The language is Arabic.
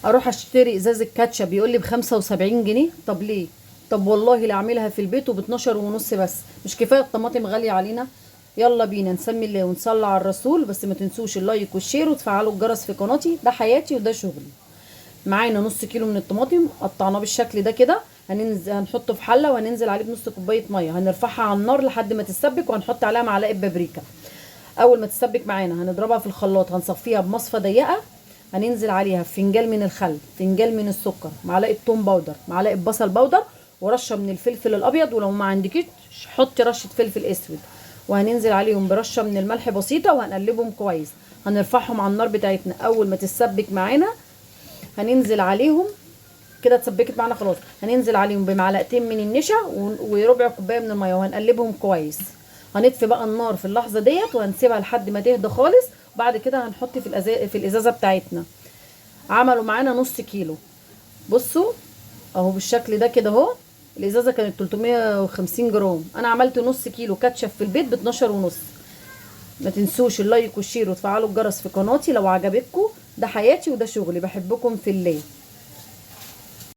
اروح اشتري ازازه كاتشب يقول لي ب75 جنيه. طب ليه؟ طب والله لا اعملها في البيت ب12 ونص بس. مش كفايه الطماطم غاليه علينا؟ يلا بينا نسمي الله ونصلي على الرسول. بس ما تنسوش اللايك والشير وتفعلوا الجرس في قناتي، ده حياتي وده شغلي. معانا نص كيلو من الطماطم قطعناه بالشكل ده كده. هنحطه في حله وهننزل عليه بنص كوبايه ميه، هنرفعها على النار لحد ما تتسبك، وهنحط عليها معلقه بابريكا. اول ما تتسبك معانا هنضربها في الخلاط، هنصفيها بمصفى ضيقه. هننزل عليها فنجان من الخل، فنجان من السكر، معلقه توم باودر، معلقه بصل باودر، ورشه من الفلفل الابيض، ولو ما عندكيش حطي رشه فلفل اسود. وهننزل عليهم برشه من الملح بسيطه وهنقلبهم كويس. هنرفعهم على النار بتاعتنا. اول ما تتسبك معانا هننزل عليهم كده، اتسبكت معانا خلاص. هننزل عليهم بمعلقتين من النشا وربع كوبايه من الميه وهنقلبهم كويس. هنطفي بقى النار في اللحظه ديت وهنسيبها لحد ما تهدى خالص. بعد كده هنحط في الازازه بتاعتنا. عملوا معانا نص كيلو. بصوا اهو بالشكل ده كده اهو. الازازه كانت 350 جرام، انا عملت نص كيلو كاتشب في البيت ب 12 ونص. ما تنسوش اللايك والشير وتفعلوا الجرس في قناتي لو عجبتكم. ده حياتي وده شغلي، بحبكم في الله.